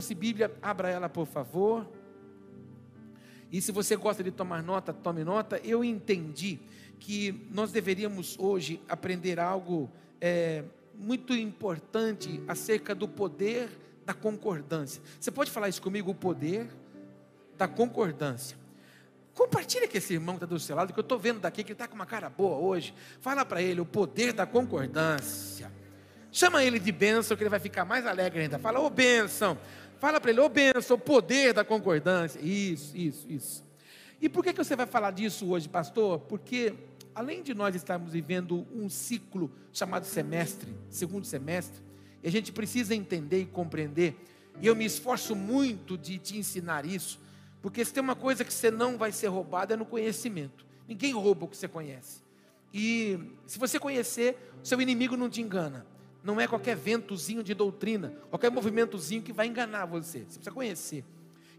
Se Bíblia, abra ela, por favor. E se você gosta de tomar nota, tome nota. Eu entendi que nós deveríamos hoje aprender algo muito importante acerca do poder da concordância. Você pode falar isso comigo? O poder da concordância. Compartilha com esse irmão que está do seu lado, que eu estou vendo daqui, que ele está com uma cara boa hoje. Fala para ele o poder da concordância. Chama ele de bênção, que ele vai ficar mais alegre ainda. Fala, ô bênção. Fala para ele, ô bênção, o poder da concordância. Isso. E por que você vai falar disso hoje, pastor? Porque além de nós estarmos vivendo um ciclo chamado semestre, segundo semestre, e a gente precisa entender e compreender, e eu me esforço muito de te ensinar isso, porque se tem uma coisa que você não vai ser roubado é no conhecimento. Ninguém rouba o que você conhece. E se você conhecer, seu inimigo não te engana. Não é qualquer ventozinho de doutrina, qualquer movimentozinho que vai enganar você. Você precisa conhecer.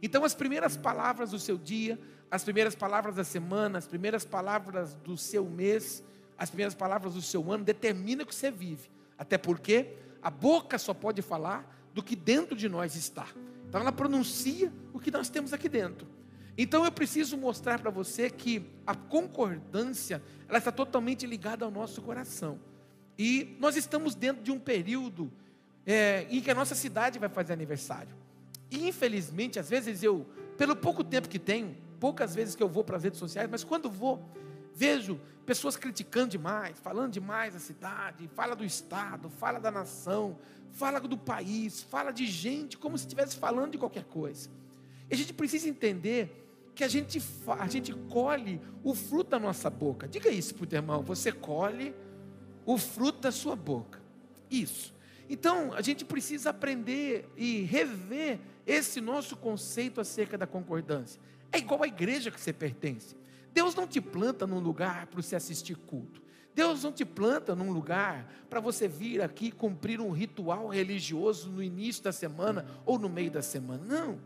Então as primeiras palavras do seu dia, as primeiras palavras da semana, as primeiras palavras do seu mês, as primeiras palavras do seu ano, determina o que você vive. Até porque a boca só pode falar do que dentro de nós está. Então ela pronuncia o que nós temos aqui dentro. Então eu preciso mostrar para você que a concordância, ela está totalmente ligada ao nosso coração. E nós estamos dentro de um período em que a nossa cidade vai fazer aniversário. E infelizmente, às vezes eu, pelo pouco tempo que tenho, poucas vezes que eu vou para as redes sociais, mas quando vou, vejo pessoas criticando demais, falando demais da cidade, fala do estado, fala da nação, fala do país, fala de gente como se estivesse falando de qualquer coisa. E a gente precisa entender que a gente colhe o fruto da nossa boca. Diga isso para o teu irmão, você colhe o fruto da sua boca. Isso. Então, a gente precisa aprender e rever esse nosso conceito acerca da concordância. É igual à igreja que você pertence. Deus não te planta num lugar para você assistir culto. Deus não te planta num lugar para você vir aqui cumprir um ritual religioso no início da semana ou no meio da semana. Não.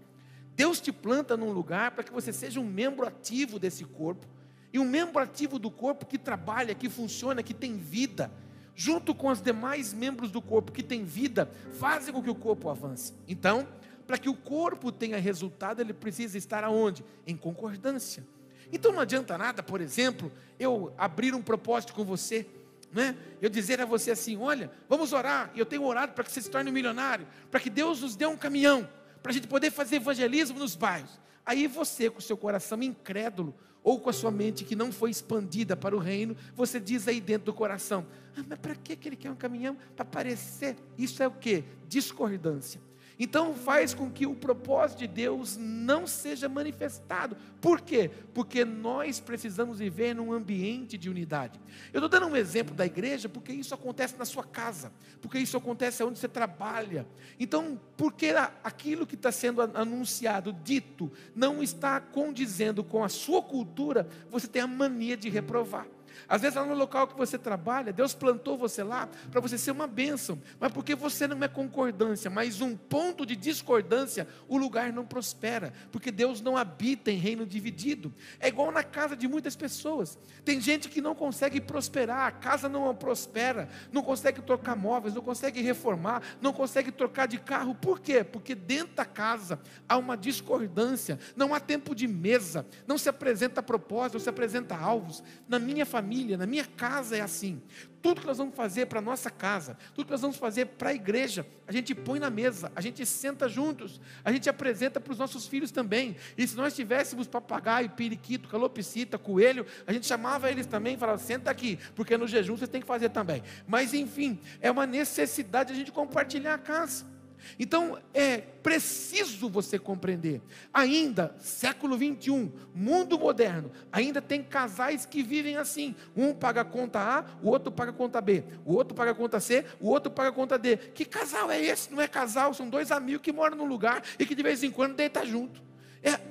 Deus te planta num lugar para que você seja um membro ativo desse corpo. E um membro ativo do corpo que trabalha, que funciona, que tem vida, junto com os demais membros do corpo que tem vida, fazem com que o corpo avance. Então, para que o corpo tenha resultado, ele precisa estar aonde? Em concordância. Então não adianta nada, por exemplo, eu abrir um propósito com você, né? Eu dizer a você assim, olha, vamos orar, e eu tenho orado para que você se torne um milionário, para que Deus nos dê um caminhão, para a gente poder fazer evangelismo nos bairros. Aí você, com o seu coração incrédulo, ou com a sua mente que não foi expandida para o reino, você diz aí dentro do coração, mas para que ele quer um caminhão? Para aparecer. Isso é o que? Discordância. Então faz com que o propósito de Deus não seja manifestado. Por quê? Porque nós precisamos viver num ambiente de unidade. Eu estou dando um exemplo da igreja, porque isso acontece na sua casa, porque isso acontece onde você trabalha. Então, porque aquilo que está sendo anunciado, dito, não está condizendo com a sua cultura, você tem a mania de reprovar. Às vezes lá no local que você trabalha, Deus plantou você lá para você ser uma bênção, mas porque você não é concordância, mas um ponto de discordância, o lugar não prospera, porque Deus não habita em reino dividido. É igual na casa de muitas pessoas, tem gente que não consegue prosperar, a casa não prospera, não consegue trocar móveis, não consegue reformar, não consegue trocar de carro. Por quê? Porque dentro da casa há uma discordância, não há tempo de mesa, não se apresenta propósito, não se apresenta alvos. Na minha família, na minha casa é assim. Tudo que nós vamos fazer para a nossa casa, tudo que nós vamos fazer para a igreja, a gente põe na mesa, a gente senta juntos, a gente apresenta para os nossos filhos também. E se nós tivéssemos papagaio, periquito, calopsita, coelho, a gente chamava eles também e falava, senta aqui, porque no jejum você tem que fazer também. Mas enfim, é uma necessidade a gente compartilhar a casa. Então é preciso você compreender. Ainda, século 21, mundo moderno, ainda tem casais que vivem assim. Um paga a conta A, o outro paga a conta B, o outro paga a conta C, o outro paga a conta D. Que casal é esse? Não é casal, são dois amigos que moram num lugar e que de vez em quando deitam junto.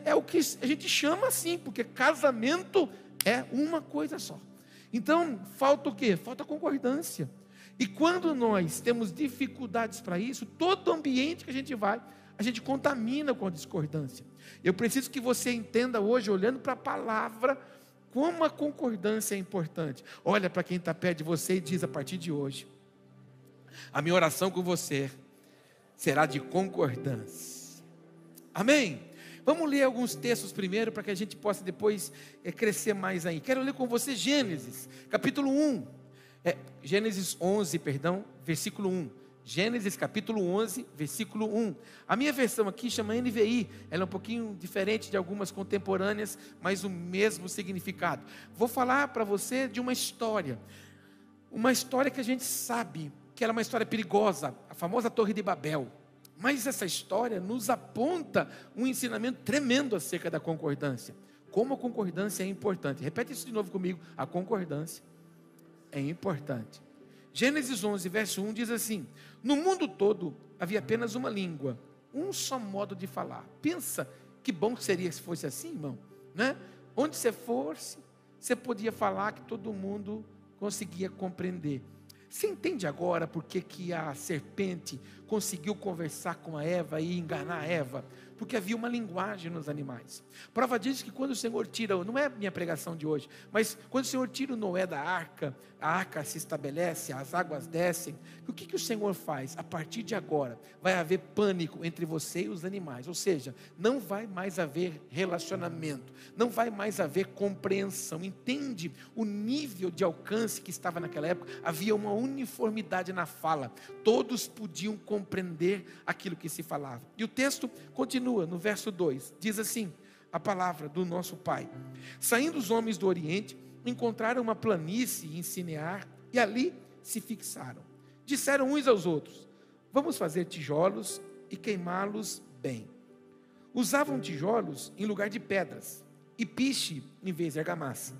É o que a gente chama assim, porque casamento é uma coisa só. Então falta o quê? Falta concordância. E quando nós temos dificuldades para isso, todo ambiente que a gente contamina com a discordância. Eu preciso que você entenda hoje, olhando para a palavra, como a concordância é importante. Olha para quem está perto de você e diz a partir de hoje, a minha oração com você será de concordância. Amém? Vamos ler alguns textos primeiro, para que a gente possa depois crescer mais aí. Quero ler com você Gênesis, capítulo 1. Gênesis 11, perdão, versículo 1. Gênesis capítulo 11, versículo 1. A minha versão aqui chama NVI. Ela é um pouquinho diferente de algumas contemporâneas, mas o mesmo significado. Vou falar para você de uma história. Uma história que a gente sabe que ela é uma história perigosa. A famosa Torre de Babel. Mas essa história nos aponta um ensinamento tremendo acerca da concordância. Como a concordância é importante. Repete isso de novo comigo. A concordância é importante. Gênesis 11, verso 1 diz assim: no mundo todo havia apenas uma língua, um só modo de falar. Pensa que bom seria se fosse assim, irmão, né? Onde você fosse, você podia falar que todo mundo conseguia compreender. Você entende agora por que a serpente conseguiu conversar com a Eva e enganar a Eva? Porque havia uma linguagem nos animais. Prova disso que quando o Senhor tira, não é minha pregação de hoje, mas quando o Senhor tira o Noé da arca, a arca se estabelece, as águas descem. O que o Senhor faz? A partir de agora, vai haver pânico entre você e os animais. Ou seja, não vai mais haver relacionamento, não vai mais haver compreensão. Entende o nível de alcance que estava naquela época? Havia uma uniformidade na fala. Todos podiam compreender aquilo que se falava. E o texto continua no verso 2, diz assim, a palavra do nosso Pai: saindo os homens do Oriente, encontraram uma planície em Sinear, e ali se fixaram. Disseram uns aos outros: vamos fazer tijolos e queimá-los bem. Usavam tijolos em lugar de pedras, e piche em vez de argamassa.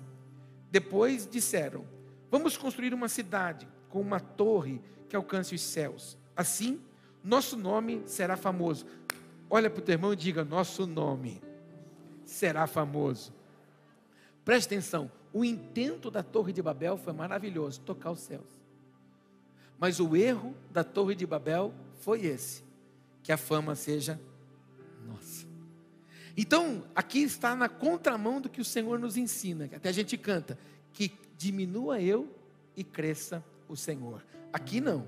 Depois disseram: vamos construir uma cidade com uma torre que alcance os céus. Assim, nosso nome será famoso. Olha para o teu irmão e diga: nosso nome será famoso. Preste atenção, o intento da Torre de Babel foi maravilhoso, tocar os céus. Mas o erro da Torre de Babel foi esse: que a fama seja nossa. Então, aqui está na contramão do que o Senhor nos ensina, que até a gente canta, que diminua eu e cresça o Senhor. Aqui não,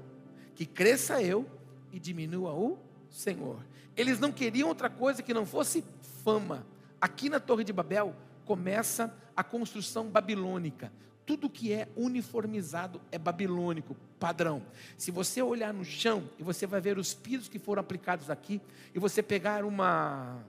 que cresça eu e diminua o Senhor. Eles não queriam outra coisa que não fosse fama. Aqui na Torre de Babel começa a construção babilônica. Tudo que é uniformizado é babilônico, padrão. Se você olhar no chão, e você vai ver os pisos que foram aplicados aqui, e você pegar uma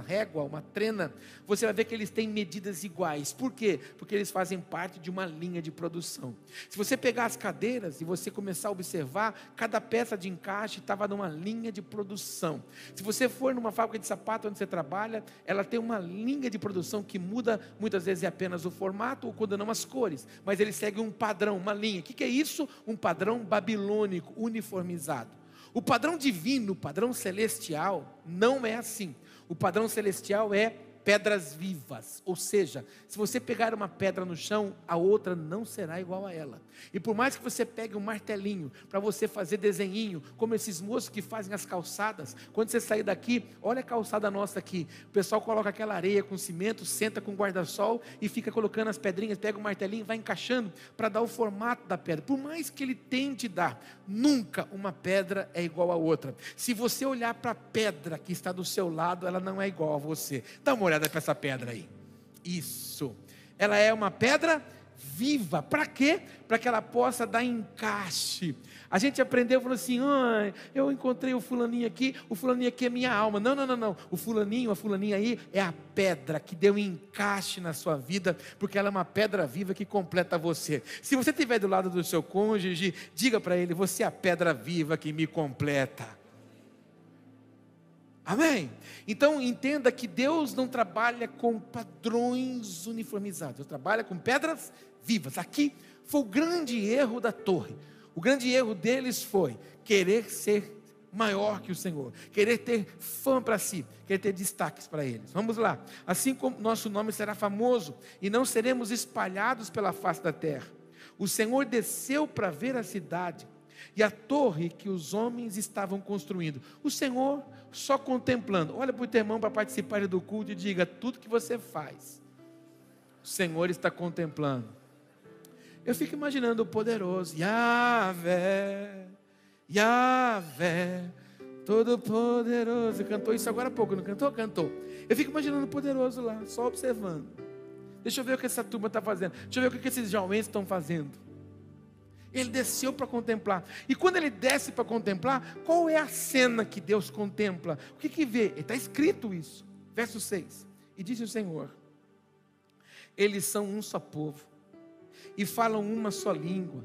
régua, uma trena, você vai ver que eles têm medidas iguais. Por quê? Porque eles fazem parte de uma linha de produção. Se você pegar as cadeiras e você começar a observar, cada peça de encaixe estava numa linha de produção. Se você for numa fábrica de sapato onde você trabalha, ela tem uma linha de produção que muda, muitas vezes é apenas o formato, ou quando não as cores, mas ele segue um padrão, uma linha. O que é isso? Um padrão babilônico, uniformizado. O padrão divino, o padrão celestial, não é assim. O padrão celestial é pedras vivas, ou seja, se você pegar uma pedra no chão, a outra não será igual a ela. E por mais que você pegue um martelinho para você fazer desenhinho, como esses moços que fazem as calçadas, quando você sair daqui, olha a calçada nossa aqui, o pessoal coloca aquela areia com cimento, senta com guarda-sol e fica colocando as pedrinhas, pega o martelinho e vai encaixando para dar o formato da pedra. Por mais que ele tente dar, nunca uma pedra é igual a outra. Se você olhar para a pedra que está do seu lado, ela não é igual a você. Dá uma olhada para essa pedra aí. Isso. Ela é uma pedra viva. Para quê? Para que ela possa dar encaixe. A gente aprendeu, falou assim: eu encontrei o fulaninho aqui é minha alma. Não. O fulaninho, a fulaninha aí é a pedra que deu encaixe na sua vida, porque ela é uma pedra viva que completa você. Se você estiver do lado do seu cônjuge, diga para ele: você é a pedra viva que me completa. Amém? Então entenda que Deus não trabalha com padrões uniformizados, Deus trabalha com pedras vivas. Aqui foi o grande erro da torre. O grande erro deles foi querer ser maior que o Senhor, querer ter fama para si, querer ter destaques para eles. Vamos lá. Assim como nosso nome será famoso e não seremos espalhados pela face da terra. O Senhor desceu para ver a cidade e a torre que os homens estavam construindo. O Senhor só contemplando. Olha para o teu irmão para participar do culto e diga: tudo que você faz, o Senhor está contemplando. Eu fico imaginando o poderoso Yahvé, Yahvé, Todo poderoso. Cantou isso agora há pouco, não cantou? Cantou. Eu fico imaginando o poderoso lá, só observando. Deixa eu ver o que essa turma está fazendo. Deixa eu ver o que esses jovens estão fazendo. Ele desceu para contemplar. E quando ele desce para contemplar, qual é a cena que Deus contempla? O que vê? Está escrito isso. Verso 6. E disse o Senhor: eles são um só povo, e falam uma só língua,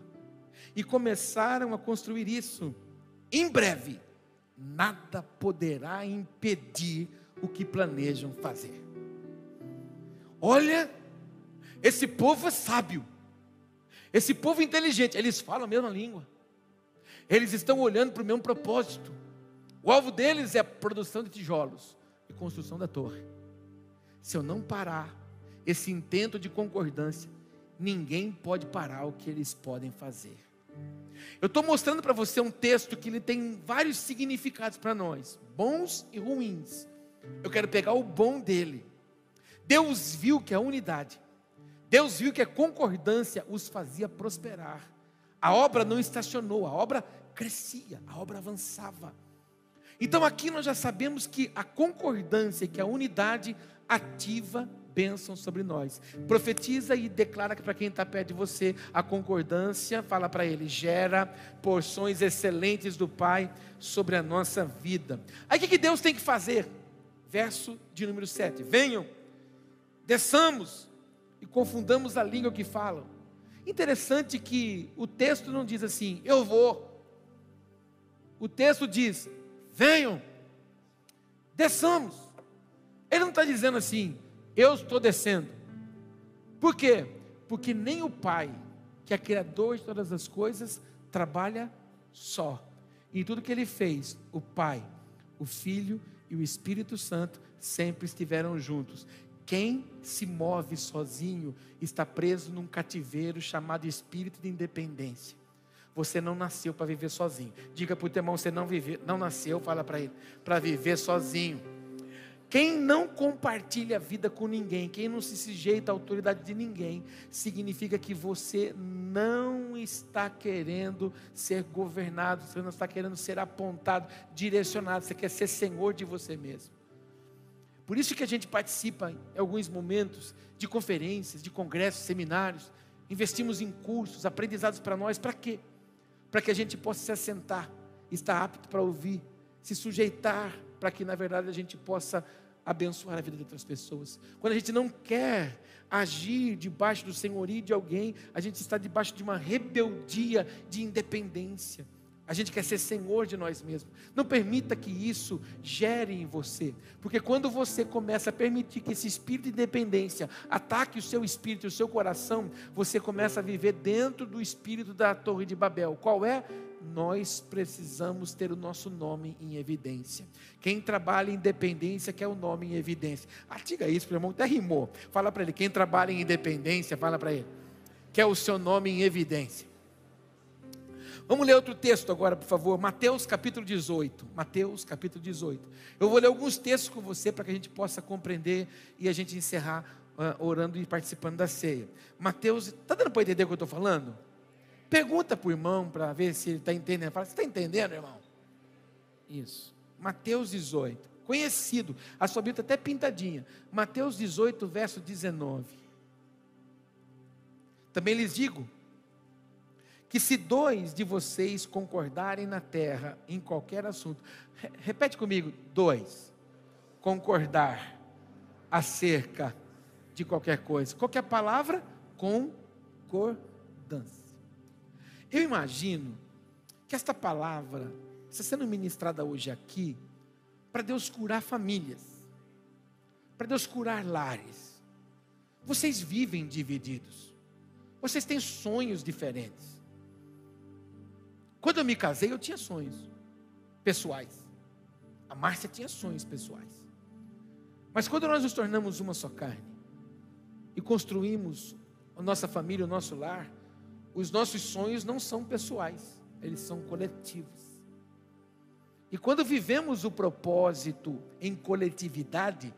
e começaram a construir isso. Em breve, nada poderá impedir o que planejam fazer. Olha, esse povo é sábio, esse povo é inteligente, eles falam a mesma língua, eles estão olhando para o mesmo propósito. O alvo deles é a produção de tijolos e construção da torre. Se eu não parar esse intento de concordância, ninguém pode parar o que eles podem fazer. Eu estou mostrando para você um texto que ele tem vários significados para nós, bons e ruins. Eu quero pegar o bom dele. Deus viu que a unidade, Deus viu que a concordância os fazia prosperar. A obra não estacionou, a obra crescia, a obra avançava. Então aqui nós já sabemos que a concordância, que a unidade ativa bênção sobre nós. Profetiza e declara que para quem está perto de você, a concordância, fala para ele, gera porções excelentes do Pai sobre a nossa vida. Aí o que Deus tem que fazer? Verso de número 7. Venham, desçamos e confundamos a língua que falam. Interessante que o texto não diz assim, eu vou. O texto diz, venham, desçamos. Ele não está dizendo assim, eu estou descendo. Por quê? Porque nem o Pai, que é criador de todas as coisas, trabalha só. Em tudo que Ele fez, o Pai, o Filho e o Espírito Santo sempre estiveram juntos. Quem se move sozinho está preso num cativeiro chamado espírito de independência. Você não nasceu para viver sozinho. Diga para o teu irmão, você não nasceu, fala para ele, para viver sozinho. Quem não compartilha a vida com ninguém, quem não se sujeita à autoridade de ninguém, significa que você não está querendo ser governado, você não está querendo ser apontado, direcionado, você quer ser senhor de você mesmo. Por isso que a gente participa em alguns momentos de conferências, de congressos, seminários, investimos em cursos, aprendizados para nós, para quê? Para que a gente possa se assentar, estar apto para ouvir, se sujeitar, para que na verdade a gente possa abençoar a vida de outras pessoas. Quando a gente não quer agir debaixo do senhorio de alguém, a gente está debaixo de uma rebeldia de independência. A gente quer ser senhor de nós mesmos. Não permita que isso gere em você, porque quando você começa a permitir que esse espírito de independência ataque o seu espírito, o seu coração, você começa a viver dentro do espírito da Torre de Babel. Qual é? Nós precisamos ter o nosso nome em evidência. Quem trabalha em independência quer o nome em evidência. Diga isso para o irmão, até rimou. Fala para ele, quem trabalha em independência, fala para ele, quer o seu nome em evidência. Vamos ler outro texto agora, por favor. Mateus capítulo 18. Mateus capítulo 18. Eu vou ler alguns textos com você para que a gente possa compreender e a gente encerrar orando e participando da ceia. Mateus, está dando para entender o que eu estou falando? Pergunta para o irmão para ver se ele está entendendo. Fala, você está entendendo, irmão? Isso. Mateus 18. Conhecido. A sua Bíblia está até pintadinha. Mateus 18, verso 19. Também lhes digo que se 2 de vocês concordarem na terra em qualquer assunto, repete comigo, 2, concordar acerca de qualquer coisa, qualquer palavra, concordância. Eu imagino que esta palavra está sendo ministrada hoje aqui, para Deus curar famílias, para Deus curar lares. Vocês vivem divididos, vocês têm sonhos diferentes. Quando eu me casei, eu tinha sonhos pessoais. A Márcia tinha sonhos pessoais. Mas quando nós nos tornamos uma só carne e construímos a nossa família, o nosso lar, os nossos sonhos não são pessoais, eles são coletivos. E quando vivemos o propósito em coletividade,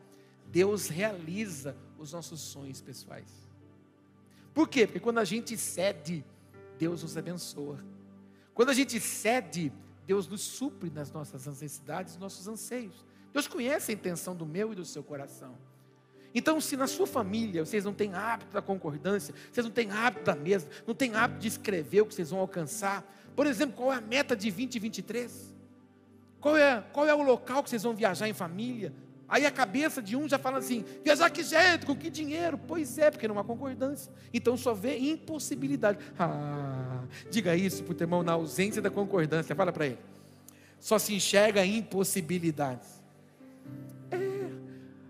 Deus realiza os nossos sonhos pessoais. Por quê? Porque quando a gente cede, Deus nos abençoa. Quando a gente cede, Deus nos supre nas nossas necessidades, nossos anseios. Deus conhece a intenção do meu e do seu coração. Então, se na sua família vocês não têm hábito da concordância, vocês não têm hábito da mesa, não têm hábito de escrever o que vocês vão alcançar, por exemplo, qual é a meta de 2023? Qual é o local que vocês vão viajar em família? Aí a cabeça de um já fala assim: viajar que jeito, com que dinheiro? Pois é, porque não há concordância. Então só vê impossibilidade. Diga isso para o teu irmão, na ausência da concordância, fala para ele. Só se enxerga impossibilidades.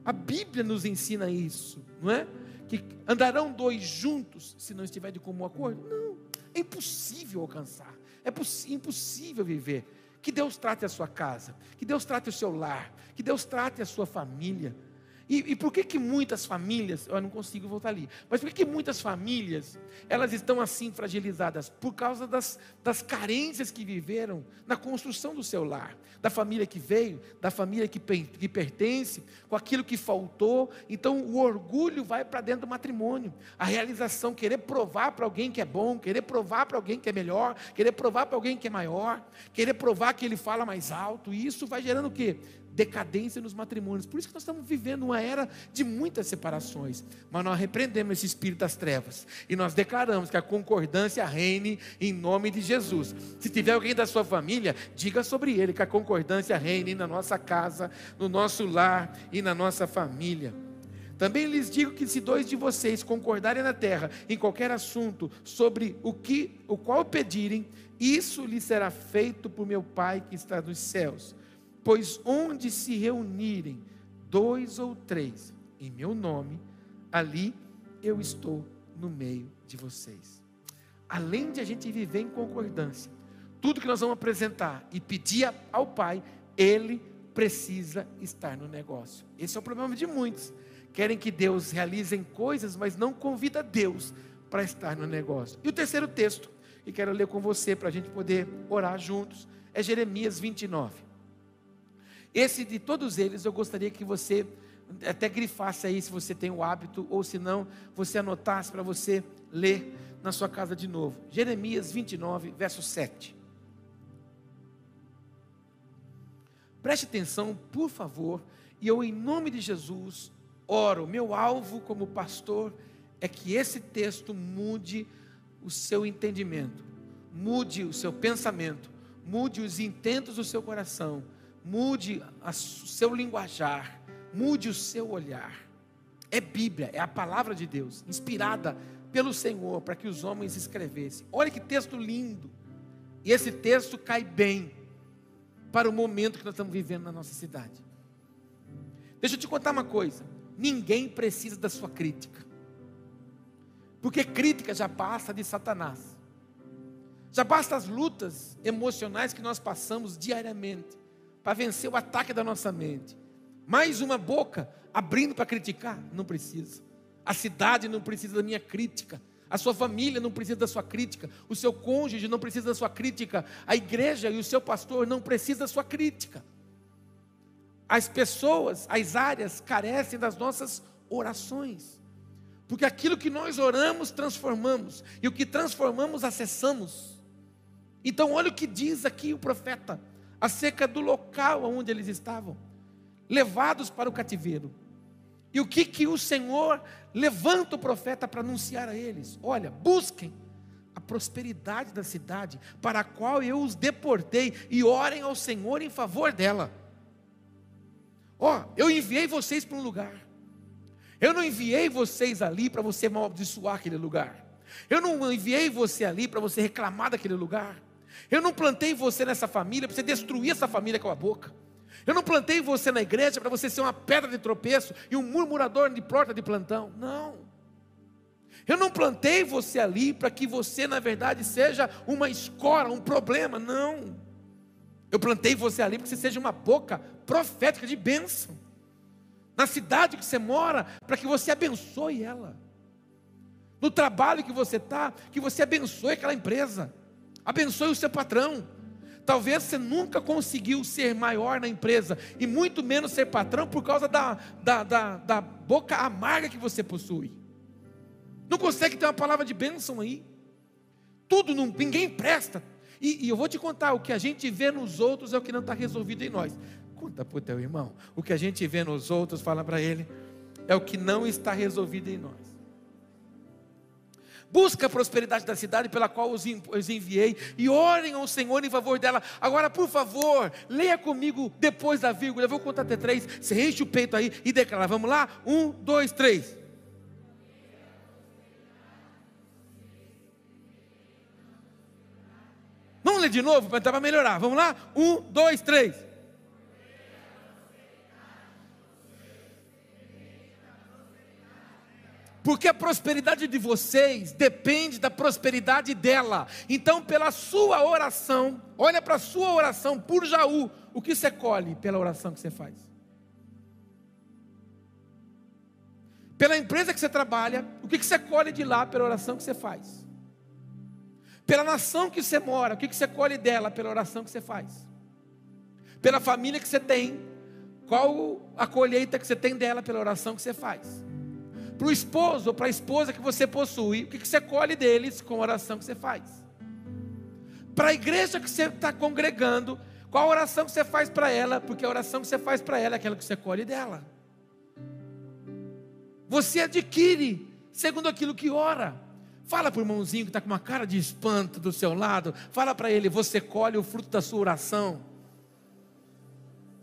A Bíblia nos ensina isso, não é? Que andarão dois juntos se não estiver de comum acordo? Não, é impossível alcançar, é impossível viver. Que Deus trate a sua casa, que Deus trate o seu lar, que Deus trate a sua família. E por que muitas famílias, eu não consigo voltar ali, mas por que muitas famílias, elas estão assim fragilizadas? Por causa das carências que viveram na construção do seu lar, da família que veio, da família que pertence, com aquilo que faltou. Então o orgulho vai para dentro do matrimônio, a realização, querer provar para alguém que é bom, querer provar para alguém que é melhor, querer provar para alguém que é maior, querer provar que ele fala mais alto, e isso vai gerando o quê? Decadência nos matrimônios. Por isso que nós estamos vivendo uma era de muitas separações. Mas nós repreendemos esse espírito das trevas e nós declaramos que a concordância reine em nome de Jesus. Se tiver alguém da sua família, diga sobre ele que a concordância reine na nossa casa, no nosso lar e na nossa família. Também lhes digo que se dois de vocês concordarem na terra em qualquer assunto sobre o qual pedirem, isso lhes será feito por meu Pai que está nos céus. Pois onde se reunirem 2 ou 3 em meu nome, ali eu estou no meio de vocês. Além de a gente viver em concordância, tudo que nós vamos apresentar e pedir ao Pai, Ele precisa estar no negócio. Esse é o problema de muitos. Querem que Deus realize coisas, mas não convida Deus para estar no negócio. E o terceiro texto, que quero ler com você para a gente poder orar juntos, é Jeremias 29. Esse de todos eles eu gostaria que você até grifasse aí, se você tem o hábito, ou se não, você anotasse para você ler na sua casa de novo. Jeremias 29, verso 7. Preste atenção, por favor, e eu, em nome de Jesus, oro. Meu alvo como pastor é que esse texto mude o seu entendimento, mude o seu pensamento, mude os intentos do seu coração, mude o seu linguajar, mude o seu olhar. É Bíblia, é a palavra de Deus, inspirada pelo Senhor, para que os homens escrevessem. Olha que texto lindo. E esse texto cai bem para o momento que nós estamos vivendo na nossa cidade. Deixa eu te contar uma coisa. Ninguém precisa da sua crítica, porque crítica já basta de Satanás. Já basta as lutas emocionais que nós passamos diariamente para vencer o ataque da nossa mente. Mais uma boca abrindo para criticar? Não precisa. A cidade não precisa da minha crítica. A sua família não precisa da sua crítica. O seu cônjuge não precisa da sua crítica. A igreja e o seu pastor não precisam da sua crítica. As pessoas, as áreas carecem das nossas orações. Porque aquilo que nós oramos, transformamos. E o que transformamos, acessamos. Então olha o que diz aqui o profeta acerca do local onde eles estavam, levados para o cativeiro. E o que o Senhor levanta o profeta para anunciar a eles? Olha, busquem a prosperidade da cidade, para a qual eu os deportei, e orem ao Senhor em favor dela. Eu enviei vocês para um lugar. Eu não enviei vocês ali para você amaldiçoar aquele lugar. Eu não enviei você ali para você reclamar daquele lugar. Eu não plantei você nessa família para você destruir essa família com a boca. Eu não plantei você na igreja para você ser uma pedra de tropeço e um murmurador de porta de plantão. Não. Eu não plantei você ali para que você, na verdade, seja uma escora, um problema. Não. Eu plantei você ali para que você seja uma boca profética de bênção. Na cidade que você mora, para que você abençoe ela. No trabalho que você está, que você abençoe aquela empresa. Abençoe o seu patrão. Talvez você nunca conseguiu ser maior na empresa, e muito menos ser patrão, por causa da boca amarga que você possui. Não consegue ter uma palavra de bênção aí. Ninguém presta. E eu vou te contar, o que a gente vê nos outros é o que não está resolvido em nós. Conta para o teu irmão, o que a gente vê nos outros, fala para ele, é o que não está resolvido em nós. Busca a prosperidade da cidade pela qual os enviei, e orem ao Senhor em favor dela. Agora, por favor, leia comigo depois da vírgula, eu vou contar até 3, você enche o peito aí e declara, vamos lá? 1, 2, 3. Vamos ler de novo para melhorar, vamos lá? 1, 2, 3. Porque a prosperidade de vocês depende da prosperidade dela. Então, pela sua oração, olha para a sua oração por Jaú, o que você colhe pela oração que você faz? Pela empresa que você trabalha, o que você colhe de lá pela oração que você faz? Pela nação que você mora, o que você colhe dela pela oração que você faz? Pela família que você tem, qual a colheita que você tem dela pela oração que você faz? Para o esposo ou para a esposa que você possui, o que você colhe deles com a oração que você faz? Para a igreja que você está congregando, qual a oração que você faz para ela? Porque a oração que você faz para ela é aquela que você colhe dela. Você adquire segundo aquilo que ora. Fala para o irmãozinho que está com uma cara de espanto do seu lado, fala para ele, você colhe o fruto da sua oração.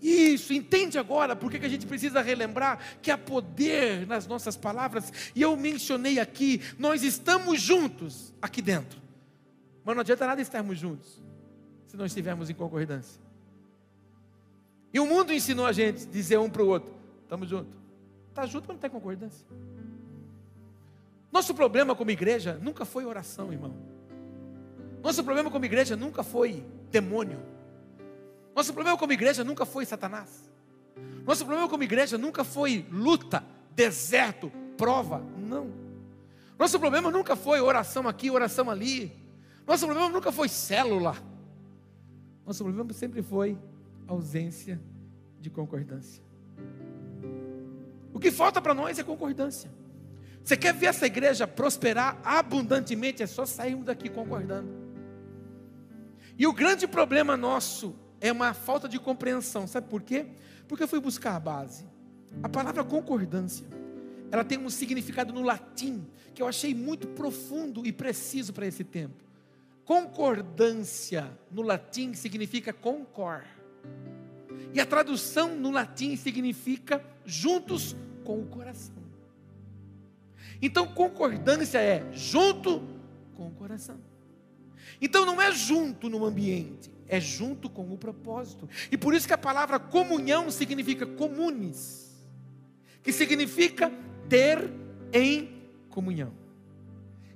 Isso, entende agora porque que a gente precisa relembrar que há poder nas nossas palavras. E eu mencionei aqui, nós estamos juntos aqui dentro, mas não adianta nada estarmos juntos se não estivermos em concordância. E o mundo ensinou a gente a dizer um para o outro, estamos juntos. Está junto, mas não tem concordância. Nosso problema como igreja nunca foi oração, irmão. Nosso problema como igreja nunca foi demônio. Nosso problema como igreja nunca foi Satanás. Nosso problema como igreja nunca foi luta, deserto, prova. Não. Nosso problema nunca foi oração aqui, oração ali. Nosso problema nunca foi célula. Nosso problema sempre foi ausência de concordância. O que falta para nós é concordância. Você quer ver essa igreja prosperar abundantemente? É só sairmos daqui concordando. E o grande problema nosso é uma falta de compreensão. Sabe por quê? Porque eu fui buscar a base. A palavra concordância, ela tem um significado no latim que eu achei muito profundo e preciso para esse tempo. Concordância no latim significa concor. E a tradução no latim significa juntos com o coração. Então concordância é junto com o coração. Então não é junto no ambiente, é junto com o propósito. E por isso que a palavra comunhão significa comunes, que significa ter em comunhão,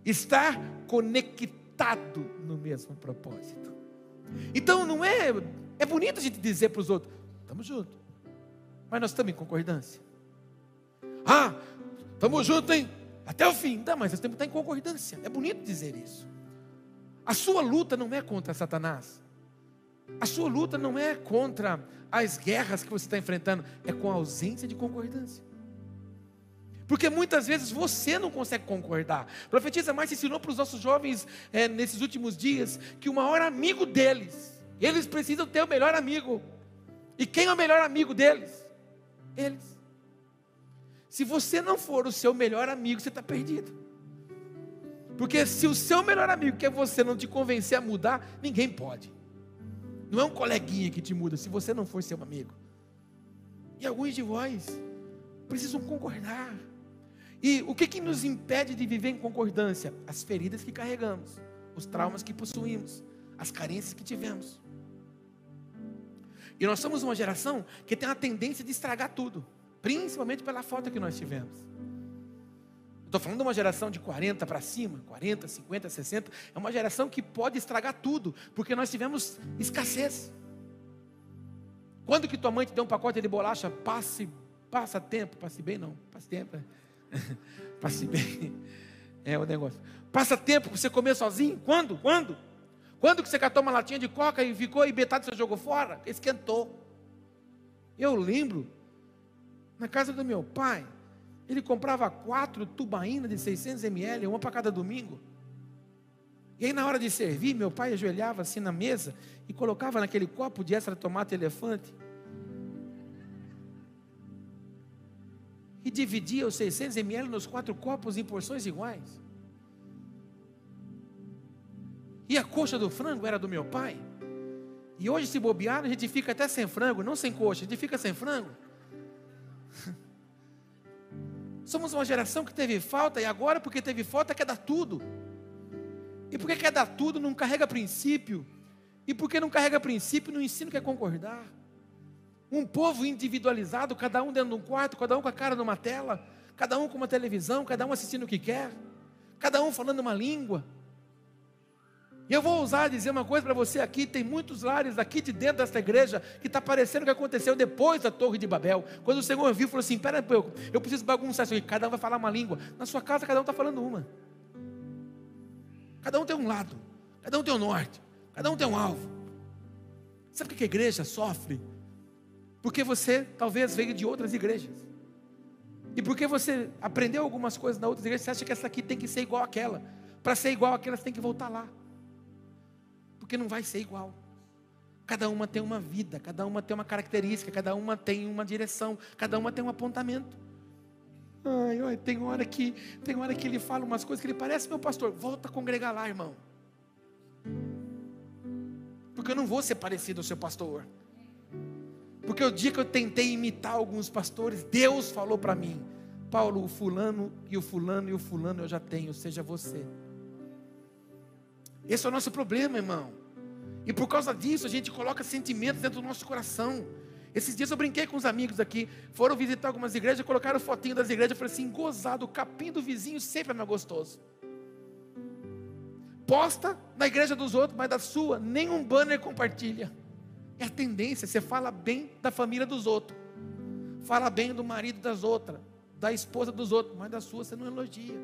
estar conectado no mesmo propósito. Então não é, é bonito a gente dizer para os outros, estamos juntos, mas nós estamos em concordância. Ah, estamos juntos, hein? Até o fim. Não, mas nós temos que estar em concordância. É bonito dizer isso. A sua luta não é contra Satanás. A sua luta não é contra as guerras que você está enfrentando. É com a ausência de concordância. Porque muitas vezes você não consegue concordar. A profetisa mais ensinou para os nossos jovens nesses últimos dias que o maior amigo deles, eles precisam ter o melhor amigo. E quem é o melhor amigo deles? Eles. Se você não for o seu melhor amigo, você está perdido. Porque se o seu melhor amigo quer você não te convencer a mudar, ninguém pode. Não é um coleguinha que te muda, se você não for seu amigo. E alguns de vós precisam concordar. E o que nos impede de viver em concordância? As feridas que carregamos, os traumas que possuímos, as carências que tivemos. E nós somos uma geração que tem a tendência de estragar tudo, principalmente pela falta que nós tivemos. Estou falando de uma geração de 40 para cima, 40, 50, 60, é uma geração que pode estragar tudo, porque nós tivemos escassez. Quando que tua mãe te deu um pacote de bolacha, passe tempo, passe bem não, passe tempo, passe bem, é o negócio. Passa tempo para você comer sozinho, quando? Quando que você catou uma latinha de coca e ficou e metade você jogou fora? Esquentou. Eu lembro, na casa do meu pai, ele comprava 4 tubaínas de 600 ml, uma para cada domingo. E aí na hora de servir, meu pai ajoelhava assim na mesa e colocava naquele copo de extra tomate elefante e dividia os 600 ml nos 4 copos em porções iguais. E a coxa do frango era do meu pai. E hoje, se bobear, a gente fica até sem frango, não sem coxa, a gente fica sem frango. Somos uma geração que teve falta, e agora, porque teve falta, quer dar tudo. E porque quer dar tudo, não carrega princípio. E porque não carrega princípio, não ensina o que é concordar. Um povo individualizado, cada um dentro de um quarto, cada um com a cara numa tela, cada um com uma televisão, cada um assistindo o que quer, cada um falando uma língua. E eu vou ousar dizer uma coisa para você aqui, tem muitos lares aqui de dentro desta igreja, que está parecendo o que aconteceu depois da Torre de Babel, quando o Senhor viu e falou assim, espera um pouco, eu preciso bagunçar isso aqui, cada um vai falar uma língua, na sua casa cada um está falando uma, cada um tem um lado, cada um tem um norte, cada um tem um alvo. Sabe por que a igreja sofre? Porque você talvez veio de outras igrejas, e porque você aprendeu algumas coisas na outras igrejas, você acha que essa aqui tem que ser igual àquela, para ser igual àquela você tem que voltar lá, porque não vai ser igual. Cada uma tem uma vida, cada uma tem uma característica, cada uma tem uma direção, cada uma tem um apontamento. Ai, tem hora que ele fala umas coisas que ele parece meu pastor. Volta a congregar lá, irmão, porque eu não vou ser parecido ao seu pastor. Porque o dia que eu tentei imitar alguns pastores, Deus falou para mim, Paulo, o fulano e o fulano e o fulano eu já tenho, seja você. Esse é o nosso problema, irmão. E por causa disso a gente coloca sentimentos dentro do nosso coração. Esses dias eu brinquei com os amigos aqui, foram visitar algumas igrejas, colocaram fotinho das igrejas, eu falei assim, gozado, o capim do vizinho sempre é mais gostoso. Posta na igreja dos outros, mas da sua, nenhum banner compartilha. É a tendência, você fala bem da família dos outros, fala bem do marido das outras, da esposa dos outros, mas da sua você não elogia.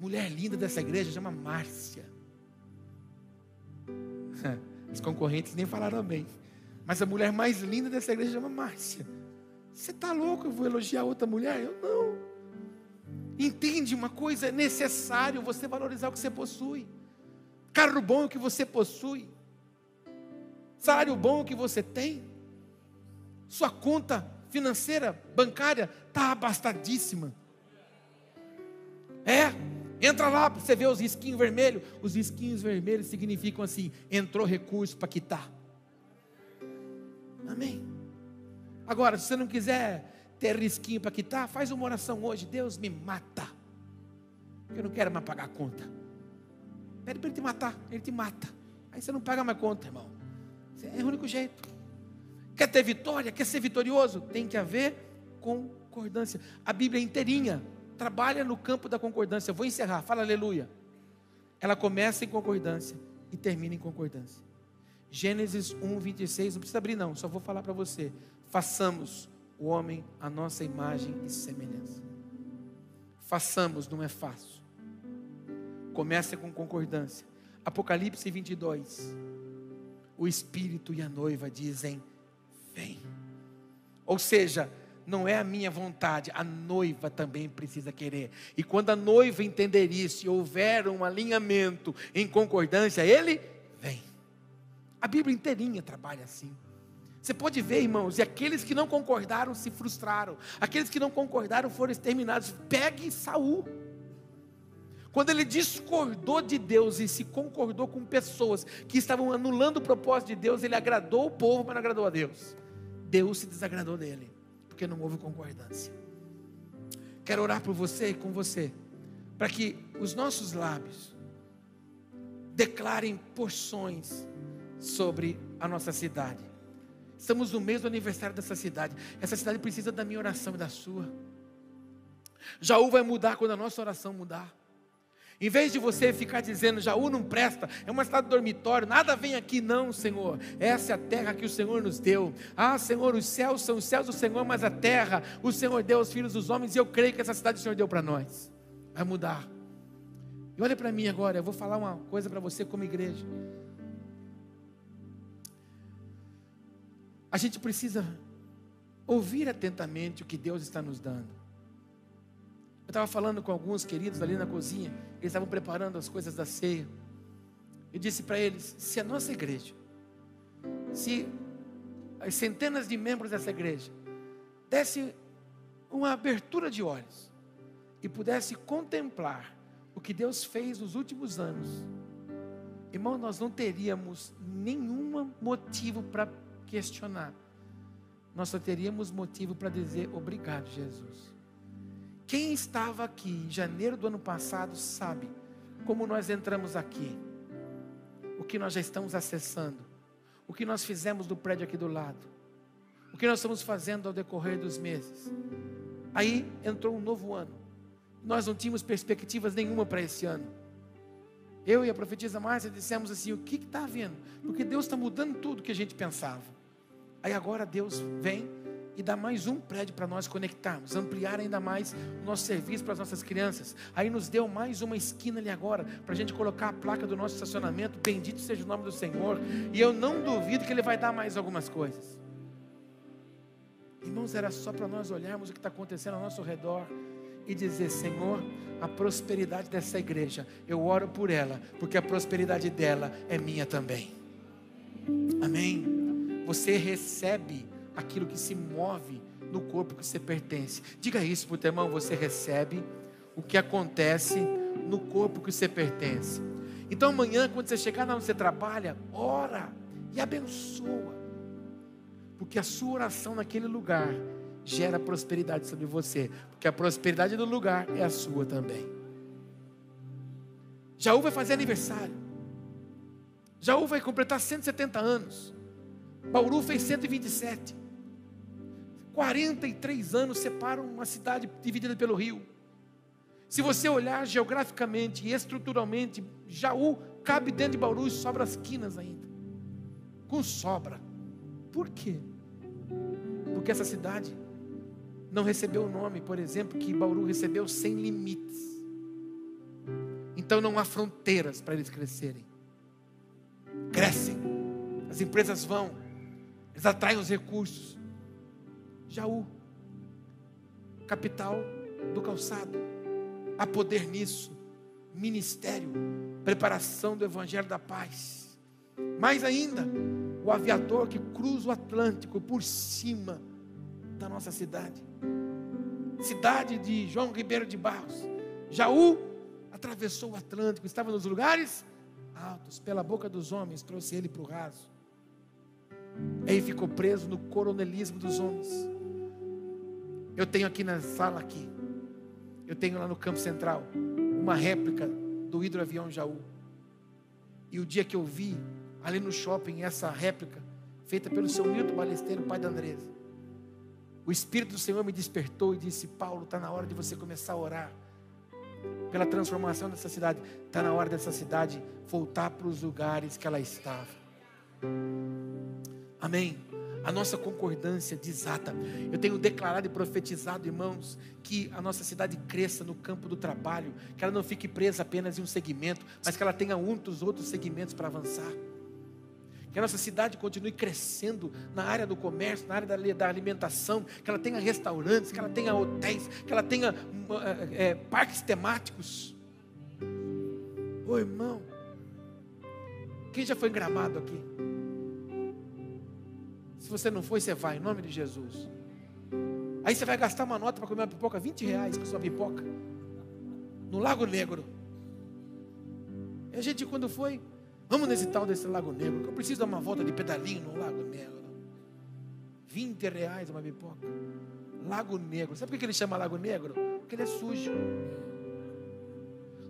Mulher linda dessa igreja chama Márcia. Os concorrentes nem falaram bem, mas a mulher mais linda dessa igreja chama Márcia. Você está louco? Eu vou elogiar outra mulher? Eu não. Entende uma coisa? É necessário você valorizar o que você possui. Carro bom é o que você possui. Salário bom é o que você tem. Sua conta financeira, bancária está abastadíssima. Entra lá para você ver os risquinhos vermelhos. Os risquinhos vermelhos significam assim, entrou recurso para quitar. Amém. Agora, se você não quiser ter risquinho para quitar, faz uma oração hoje. Deus me mata, eu não quero mais pagar a conta. Pede para Ele te matar, Ele te mata. Aí você não paga mais conta, irmão. É o único jeito. Quer ter vitória, quer ser vitorioso? Tem que haver concordância. A Bíblia inteirinha trabalha no campo da concordância. Eu vou encerrar, fala aleluia. Ela começa em concordância e termina em concordância. Gênesis 1:26, não precisa abrir não, só vou falar para você. Façamos o homem à nossa imagem e semelhança. Façamos, não é fácil. Começa com concordância. Apocalipse 22. O Espírito e a noiva dizem, vem. Ou seja, não é a minha vontade, a noiva também precisa querer. E quando a noiva entender isso e houver um alinhamento em concordância, ele vem. A Bíblia inteirinha trabalha assim. Você pode ver, irmãos, e aqueles que não concordaram se frustraram. Aqueles que não concordaram foram exterminados. Pegue Saul. Quando ele discordou de Deus e se concordou com pessoas que estavam anulando o propósito de Deus, ele agradou o povo, mas não agradou a Deus. Deus se desagradou dele, porque não houve concordância. Quero orar por você e com você, para que os nossos lábios declarem porções sobre a nossa cidade. Estamos no mês do aniversário dessa cidade. Essa cidade precisa da minha oração e da sua. Jaú vai mudar quando a nossa oração mudar. Em vez de você ficar dizendo, Jaú não presta, é uma cidade dormitório, nada vem aqui, não, Senhor. Essa é a terra que o Senhor nos deu. Ah, Senhor, os céus são os céus do Senhor, mas a terra, o Senhor deu aos filhos dos homens, e eu creio que essa cidade o Senhor deu para nós. Vai mudar. E olha para mim agora, eu vou falar uma coisa para você como igreja. A gente precisa ouvir atentamente o que Deus está nos dando. Eu estava falando com alguns queridos ali na cozinha, eles estavam preparando as coisas da ceia. Eu disse para eles, se a nossa igreja, se as centenas de membros dessa igreja desse uma abertura de olhos e pudesse contemplar o que Deus fez nos últimos anos, irmão, nós não teríamos nenhum motivo para questionar. Nós só teríamos motivo para dizer obrigado, Jesus. Quem estava aqui em janeiro do ano passado sabe como nós entramos aqui, o que nós já estamos acessando, o que nós fizemos no prédio aqui do lado, o que nós estamos fazendo ao decorrer dos meses. Aí entrou um novo ano, nós não tínhamos perspectivas nenhuma para esse ano. Eu e a profetisa Márcia dissemos assim, o que está havendo? Porque Deus está mudando tudo que a gente pensava. Aí agora Deus vem e dá mais um prédio para nós conectarmos, ampliar ainda mais o nosso serviço para as nossas crianças. Aí nos deu mais uma esquina ali agora, para a gente colocar a placa do nosso estacionamento, bendito seja o nome do Senhor. E eu não duvido que Ele vai dar mais algumas coisas. Irmãos, era só para nós olharmos o que está acontecendo ao nosso redor e dizer, Senhor, a prosperidade dessa igreja, eu oro por ela, porque a prosperidade dela é minha também. Amém? Você recebe aquilo que se move no corpo que você pertence. Diga isso para o teu irmão, você recebe o que acontece no corpo que você pertence. Então amanhã, quando você chegar onde você trabalha, ora e abençoa, porque a sua oração naquele lugar gera prosperidade sobre você, porque a prosperidade do lugar é a sua também. Jaú vai fazer aniversário, Jaú vai completar 170 anos, Bauru fez 127, 43 anos separam uma cidade dividida pelo rio. Se você olhar geograficamente e estruturalmente, Jaú cabe dentro de Bauru e sobra as quinas ainda, com sobra. Por quê? Porque essa cidade não recebeu o nome, por exemplo, que Bauru recebeu, sem limites. Então não há fronteiras para eles crescerem. Crescem, as empresas vão, eles atraem os recursos. Jaú, capital do calçado, há poder nisso, ministério, preparação do evangelho da paz. Mais ainda, o aviador que cruza o Atlântico por cima da nossa cidade. Cidade de João Ribeiro de Barros. Jaú atravessou o Atlântico, estava nos lugares altos, pela boca dos homens, trouxe ele para o raso. Aí ficou preso no coronelismo dos homens. Eu tenho aqui na sala aqui, eu tenho lá no Campo Central, uma réplica do hidroavião Jaú. E o dia que eu vi, ali no shopping, essa réplica, feita pelo seu Milton Balesteiro, pai da Andresa, o Espírito do Senhor me despertou e disse, Paulo, está na hora de você começar a orar pela transformação dessa cidade. Está na hora dessa cidade voltar para os lugares que ela estava. Amém? A nossa concordância desata. Eu tenho declarado e profetizado, irmãos, que a nossa cidade cresça no campo do trabalho, que ela não fique presa apenas em um segmento, mas que ela tenha muitos outros segmentos para avançar. Que a nossa cidade continue crescendo na área do comércio, na área da alimentação, que ela tenha restaurantes, que ela tenha hotéis, que ela tenha parques temáticos. Ô irmão, quem já foi em Gramado aqui? Se você não foi, você vai, em nome de Jesus. Aí você vai gastar uma nota para comer uma pipoca, R$20 com sua pipoca, no Lago Negro. E a gente quando foi, vamos nesse tal desse Lago Negro, que eu preciso dar uma volta de pedalinho no Lago Negro. R$20 uma pipoca. Lago Negro. Sabe por que ele chama Lago Negro? Porque ele é sujo.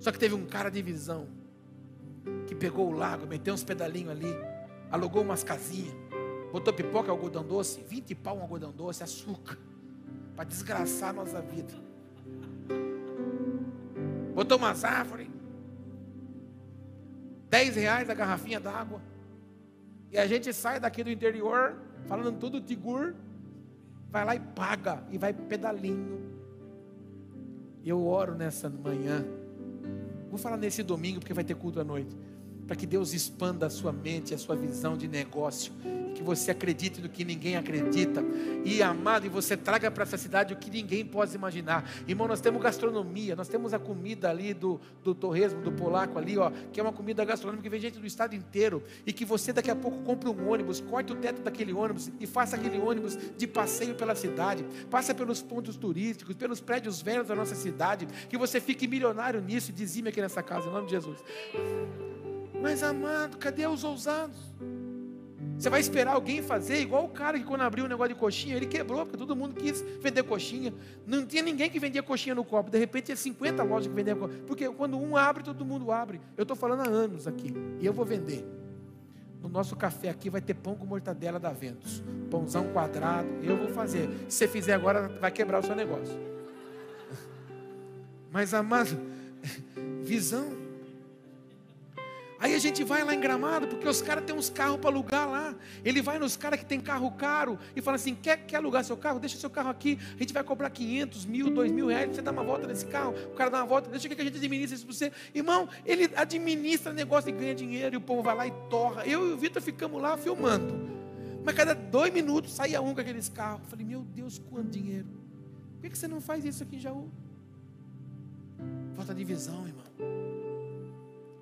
Só que teve um cara de visão que pegou o lago, meteu uns pedalinhos ali, alugou umas casinhas, botou pipoca, algodão doce, 20 pau um algodão doce, açúcar, para desgraçar a nossa vida. Botou umas árvores, R$10 a garrafinha d'água. E a gente sai daqui do interior, falando tudo tigur, vai lá e paga, e vai pedalinho. E eu oro nessa manhã, vou falar nesse domingo, porque vai ter culto à noite. para que Deus expanda a sua mente, a sua visão de negócio, que você acredite no que ninguém acredita, e amado, e você traga para essa cidade o que ninguém pode imaginar. Irmão, nós temos gastronomia, nós temos a comida ali do torresmo, do polaco ali, ó, que é uma comida gastronômica que vem gente do estado inteiro, e que você daqui a pouco compre um ônibus, corte o teto daquele ônibus e faça aquele ônibus de passeio pela cidade, passa pelos pontos turísticos, pelos prédios velhos da nossa cidade, que você fique milionário nisso e dizime aqui nessa casa, em nome de Jesus. Mas amado, cadê os ousados? Você vai esperar alguém fazer igual o cara que quando abriu o negócio de coxinha, ele quebrou, porque todo mundo quis vender coxinha. Não tinha ninguém que vendia coxinha no copo. De repente tinha 50 lojas que vendiam coxinha. Porque quando um abre, todo mundo abre. Eu estou falando há anos aqui. E eu vou vender. No nosso café aqui vai ter pão com mortadela da Ventos. Pãozão quadrado. Eu vou fazer. Se você fizer agora, vai quebrar o seu negócio. Mas amado, visão. Aí a gente vai lá em Gramado, porque os caras têm uns carros para alugar lá. Ele vai nos caras que tem carro caro e fala assim, quer alugar seu carro? Deixa seu carro aqui, a gente vai cobrar 500, 1.000, 2.000 reais, você dá uma volta nesse carro, o cara dá uma volta, deixa que a gente administra isso para você. Irmão, ele administra negócio e ganha dinheiro, e o povo vai lá e torra. Eu e o Vitor ficamos lá filmando. Mas cada 2 minutos saía um com aqueles carros. Eu falei, meu Deus, quanto dinheiro. Por que você não faz isso aqui em Jaú? Falta de visão, irmão.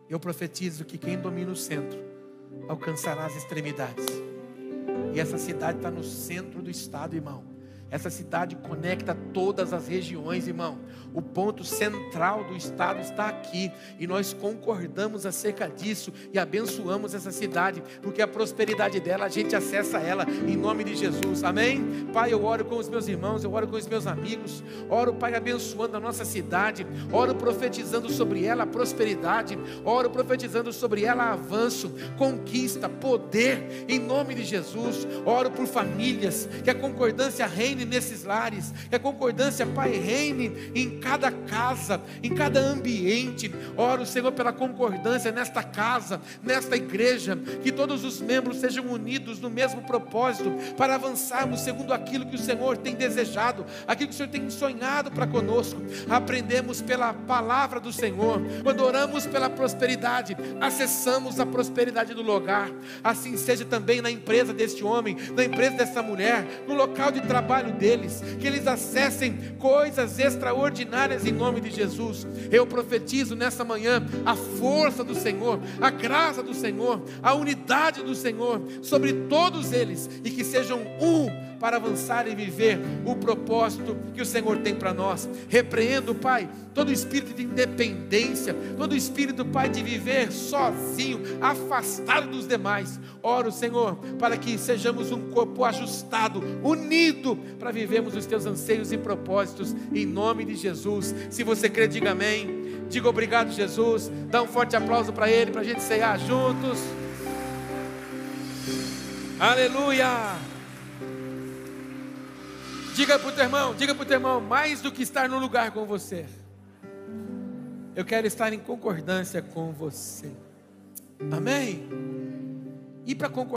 Eu profetizo que quem domina o centro alcançará as extremidades. E essa cidade está no centro do estado, irmão. Essa cidade conecta todas as regiões, irmão. O ponto central do estado está aqui. E nós concordamos acerca disso e abençoamos essa cidade, porque a prosperidade dela, a gente acessa ela em nome de Jesus, amém? Pai, eu oro com os meus irmãos, eu oro com os meus amigos. Oro, Pai, abençoando a nossa cidade. Oro profetizando sobre ela a prosperidade. Oro profetizando sobre ela avanço, conquista, poder, em nome de Jesus. Oro por famílias, que a concordância reine nesses lares, que a concordância, Pai, reine em cada casa, em cada ambiente. Oro, Senhor, pela concordância nesta casa, nesta igreja, que todos os membros sejam unidos no mesmo propósito, para avançarmos segundo aquilo que o Senhor tem desejado, aquilo que o Senhor tem sonhado para conosco. Aprendemos pela palavra do Senhor. Quando oramos pela prosperidade, acessamos a prosperidade do lugar. Assim seja também na empresa deste homem, na empresa dessa mulher, no local de trabalho deles, que eles acessem coisas extraordinárias em nome de Jesus. Eu profetizo nessa manhã a força do Senhor, a graça do Senhor, a unidade do Senhor sobre todos eles, e que sejam para avançar e viver o propósito que o Senhor tem para nós. Repreendo, Pai, todo espírito de independência, todo espírito, Pai, de viver sozinho, afastado dos demais. Oro, Senhor, para que sejamos um corpo ajustado, unido, para vivermos os teus anseios e propósitos, em nome de Jesus. Se você crê, diga amém. Diga obrigado, Jesus. Dá um forte aplauso para Ele, para a gente ceiar juntos. Aleluia. Diga para o teu irmão, mais do que estar no lugar com você, eu quero estar em concordância com você. Amém? E para concordar